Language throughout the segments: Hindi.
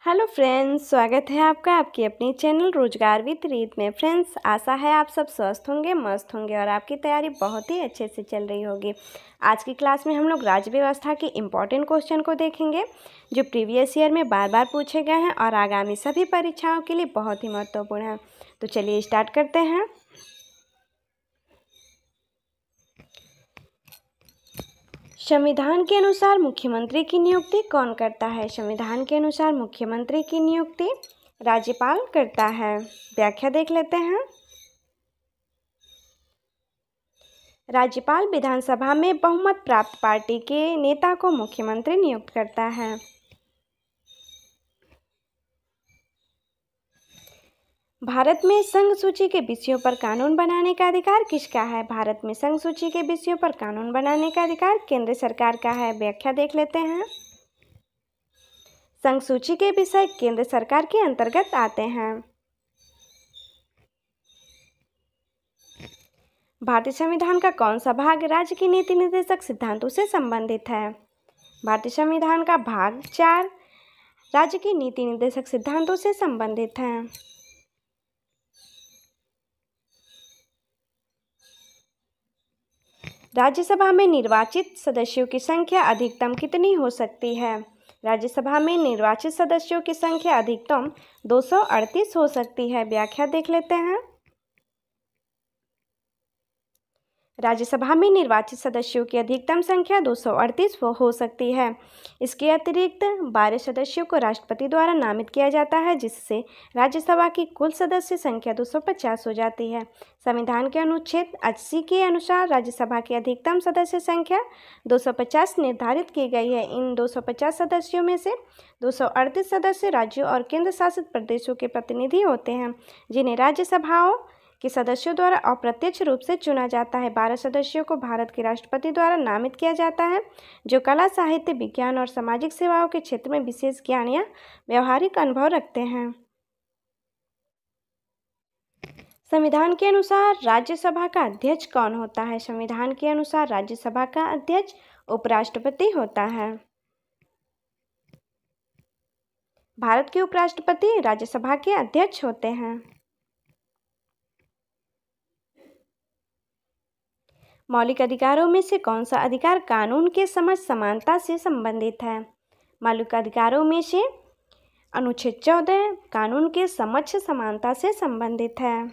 हेलो फ्रेंड्स, स्वागत है आपका आपकी अपनी चैनल रोजगार विद रीत में। फ्रेंड्स, आशा है आप सब स्वस्थ होंगे, मस्त होंगे और आपकी तैयारी बहुत ही अच्छे से चल रही होगी। आज की क्लास में हम लोग राज्य व्यवस्था के इम्पोर्टेंट क्वेश्चन को देखेंगे जो प्रीवियस ईयर में बार बार पूछे गए हैं और आगामी सभी परीक्षाओं के लिए बहुत ही महत्वपूर्ण है। तो चलिए स्टार्ट करते हैं। संविधान के अनुसार मुख्यमंत्री की नियुक्ति कौन करता है? संविधान के अनुसार मुख्यमंत्री की नियुक्ति राज्यपाल करता है। व्याख्या देख लेते हैं। राज्यपाल विधानसभा में बहुमत प्राप्त पार्टी के नेता को मुख्यमंत्री नियुक्त करता है। भारत में संघ सूची के विषयों पर कानून बनाने का अधिकार किसका है? भारत में संघ सूची के विषयों पर कानून बनाने का अधिकार केंद्र सरकार का है। व्याख्या देख लेते हैं। संघ सूची के विषय केंद्र सरकार के अंतर्गत आते हैं। भारतीय संविधान का कौन सा भाग राज्य की नीति निर्देशक सिद्धांतों से संबंधित है? भारतीय संविधान का भाग 4 राज्य की नीति निर्देशक सिद्धांतों से संबंधित है। राज्यसभा में निर्वाचित सदस्यों की संख्या अधिकतम कितनी हो सकती है? राज्यसभा में निर्वाचित सदस्यों की संख्या अधिकतम 238 हो सकती है। व्याख्या देख लेते हैं। राज्यसभा में निर्वाचित सदस्यों की अधिकतम संख्या 238 हो सकती है। इसके अतिरिक्त 12 सदस्यों को राष्ट्रपति द्वारा नामित किया जाता है, जिससे राज्यसभा की कुल सदस्य संख्या 250 हो जाती है। संविधान के अनुच्छेद 80 के अनुसार राज्यसभा की अधिकतम सदस्य संख्या 250 निर्धारित की गई है। इन 250 सदस्यों में से 238 सदस्य राज्यों और केंद्र शासित प्रदेशों के प्रतिनिधि होते हैं, जिन्हें राज्यसभाओं के सदस्यों द्वारा अप्रत्यक्ष रूप से चुना जाता है। 12 सदस्यों को भारत के राष्ट्रपति द्वारा नामित किया जाता है, जो कला, साहित्य, विज्ञान और सामाजिक सेवाओं के क्षेत्र में विशेष ज्ञान या व्यवहारिक अनुभव रखते हैं। संविधान के अनुसार राज्यसभा का अध्यक्ष कौन होता है? संविधान के अनुसार राज्यसभा का अध्यक्ष उपराष्ट्रपति होता है। भारत के उपराष्ट्रपति राज्यसभा के अध्यक्ष होते हैं। मौलिक अधिकारों में से कौन सा अधिकार कानून के समझ समानता से संबंधित है? मौलिक अधिकारों में से अनुच्छेद 14 कानून के समझ समानता से संबंधित है।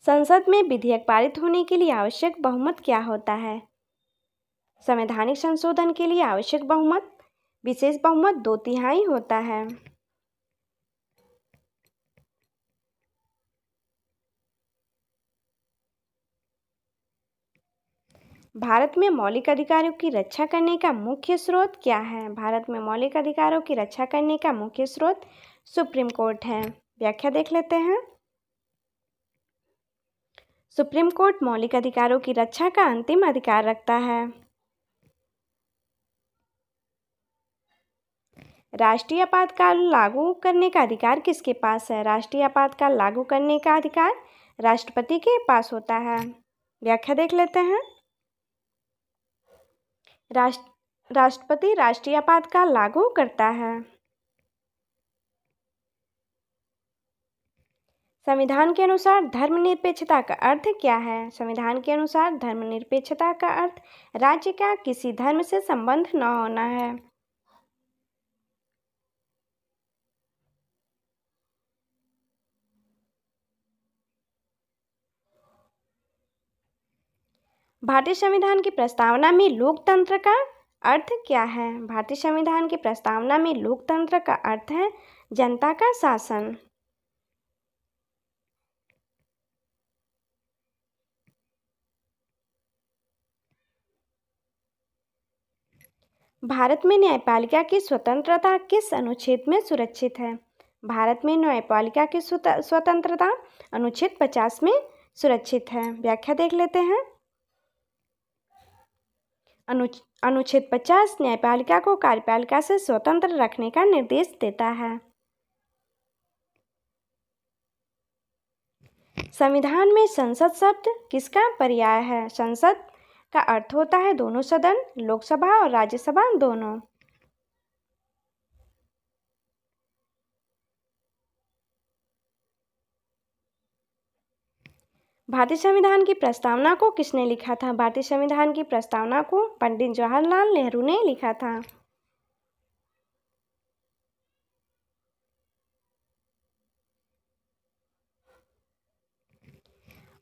संसद में विधेयक पारित होने के लिए आवश्यक बहुमत क्या होता है? संवैधानिक संशोधन के लिए आवश्यक बहुमत विशेष बहुमत 2/3 होता है। भारत में मौलिक अधिकारों की रक्षा करने का मुख्य स्रोत क्या है? भारत में मौलिक अधिकारों की रक्षा करने का मुख्य स्रोत सुप्रीम कोर्ट है। व्याख्या देख लेते हैं। सुप्रीम कोर्ट मौलिक अधिकारों की रक्षा का अंतिम अधिकार रखता है। राष्ट्रीय आपातकाल लागू करने का अधिकार किसके पास है? राष्ट्रीय आपातकाल लागू करने का अधिकार राष्ट्रपति के पास होता है। व्याख्या देख लेते हैं। राष्ट्रपति राष्ट्रीय आपातकाल लागू करता है। संविधान के अनुसार धर्मनिरपेक्षता का अर्थ क्या है? संविधान के अनुसार धर्मनिरपेक्षता का अर्थ राज्य का किसी धर्म से संबंध न होना है। भारतीय संविधान की प्रस्तावना में लोकतंत्र का अर्थ क्या है? भारतीय संविधान की प्रस्तावना में लोकतंत्र का अर्थ है जनता का शासन। भारत में न्यायपालिका की स्वतंत्रता किस अनुच्छेद में सुरक्षित है? भारत में न्यायपालिका की स्वतंत्रता अनुच्छेद 50 में सुरक्षित है। व्याख्या देख लेते हैं। अनुच्छेद 50 न्यायपालिका को कार्यपालिका से स्वतंत्र रखने का निर्देश देता है। संविधान में संसद शब्द किसका पर्याय है? संसद का अर्थ होता है दोनों सदन, लोकसभा और राज्यसभा दोनों। भारतीय संविधान की प्रस्तावना को किसने लिखा था? भारतीय संविधान की प्रस्तावना को पंडित जवाहरलाल नेहरू ने लिखा था।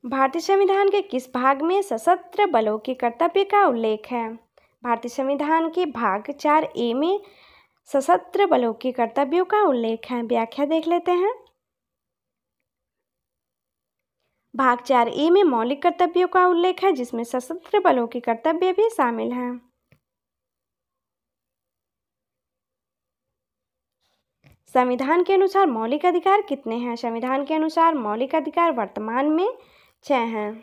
भारतीय संविधान के किस भाग में सशस्त्र बलों के कर्तव्य का उल्लेख है? भारतीय संविधान के भाग 4A में सशस्त्र बलों के कर्तव्यों का उल्लेख है। व्याख्या देख लेते हैं। भाग 4A में मौलिक कर्तव्यों का उल्लेख है, जिसमें सशस्त्र बलों के कर्तव्य भी शामिल हैं। संविधान के अनुसार मौलिक अधिकार कितने हैं? संविधान के अनुसार मौलिक अधिकार वर्तमान में 6 हैं।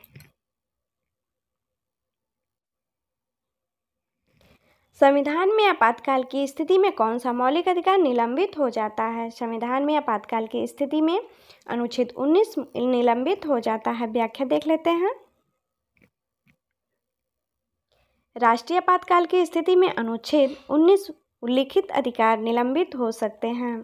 संविधान में आपातकाल की स्थिति में कौन सा मौलिक अधिकार निलंबित हो जाता है? संविधान में आपातकाल की स्थिति में अनुच्छेद 19 निलंबित हो जाता है। व्याख्या देख लेते हैं। राष्ट्रीय आपातकाल की स्थिति में अनुच्छेद 19 उल्लिखित अधिकार निलंबित हो सकते हैं।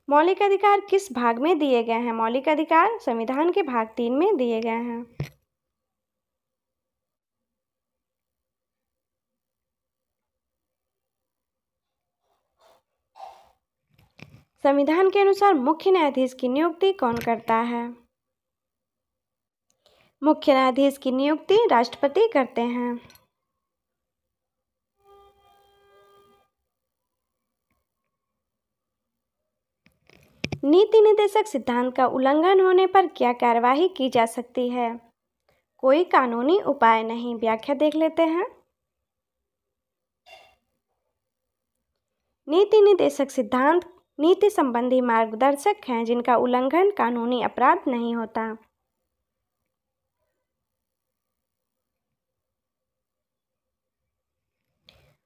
मौलिक अधिकार किस भाग में दिए गए हैं? मौलिक अधिकार संविधान के भाग 3 में दिए गए हैं। संविधान के अनुसार मुख्य न्यायाधीश की नियुक्ति कौन करता है? मुख्य न्यायाधीश की नियुक्ति राष्ट्रपति करते हैं। नीति निर्देशक सिद्धांत का उल्लंघन होने पर क्या कार्यवाही की जा सकती है? कोई कानूनी उपाय नहीं। व्याख्या देख लेते हैं। नीति निर्देशक सिद्धांत नीति संबंधी मार्गदर्शक हैं, जिनका उल्लंघन कानूनी अपराध नहीं होता।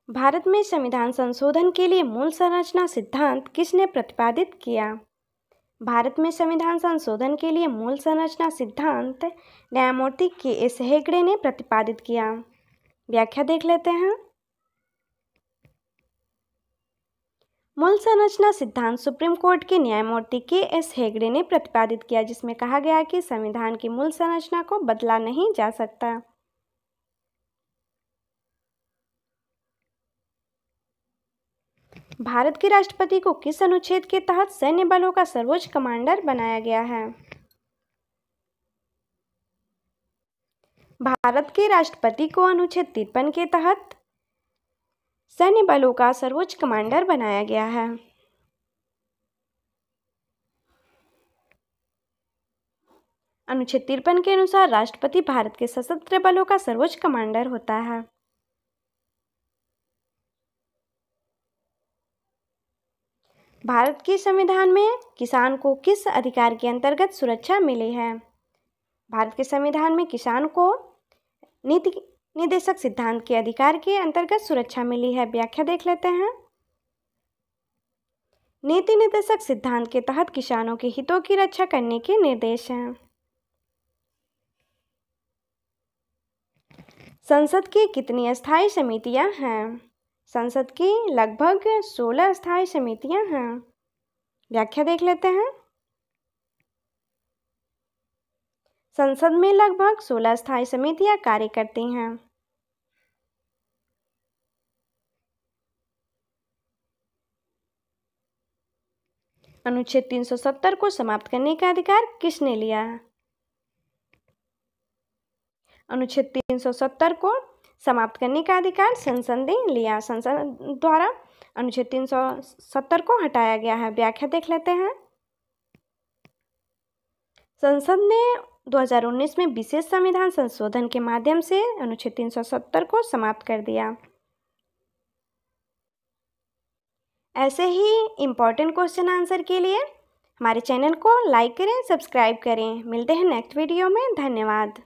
भारत में संविधान संशोधन के लिए मूल संरचना सिद्धांत किसने प्रतिपादित किया? भारत में संविधान संशोधन के लिए मूल संरचना सिद्धांत न्यायमूर्ति के.एस. हेगड़े ने प्रतिपादित किया। व्याख्या देख लेते हैं। मूल संरचना सिद्धांत सुप्रीम कोर्ट के न्यायमूर्ति के.एस. हेगड़े ने प्रतिपादित किया, जिसमें कहा गया कि संविधान की मूल संरचना को बदला नहीं जा सकता। भारत के राष्ट्रपति को किस अनुच्छेद के तहत सैन्य बलों का सर्वोच्च कमांडर बनाया गया है? भारत के राष्ट्रपति को अनुच्छेद 53 के तहत सैन्य बलों का सर्वोच्च कमांडर बनाया गया है। अनुच्छेद 53 के अनुसार राष्ट्रपति भारत के सशस्त्र बलों का सर्वोच्च कमांडर होता है। भारत के संविधान में किसान को किस अधिकार के अंतर्गत सुरक्षा मिली है? भारत के संविधान में किसान को नीति निर्देशक सिद्धांत के अधिकार के अंतर्गत सुरक्षा मिली है। व्याख्या देख लेते हैं। नीति निर्देशक सिद्धांत के तहत किसानों के हितों की रक्षा करने के निर्देश हैं। संसद की कितनी स्थायी समितियां हैं? संसद की लगभग 16 स्थायी समितियां हैं। व्याख्या देख लेते हैं। संसद में लगभग 16 स्थायी समितियां कार्य करती हैं। अनुच्छेद 370 को समाप्त करने का अधिकार किसने लिया? अनुच्छेद 370 को समाप्त करने का अधिकार संसद ने लिया। संसद द्वारा अनुच्छेद 370 को हटाया गया है। व्याख्या देख लेते हैं। संसद ने 2019 में विशेष संविधान संशोधन के माध्यम से अनुच्छेद 370 को समाप्त कर दिया। ऐसे ही इम्पोर्टेंट क्वेश्चन आंसर के लिए हमारे चैनल को लाइक करें, सब्सक्राइब करें। मिलते हैं नेक्स्ट वीडियो में। धन्यवाद।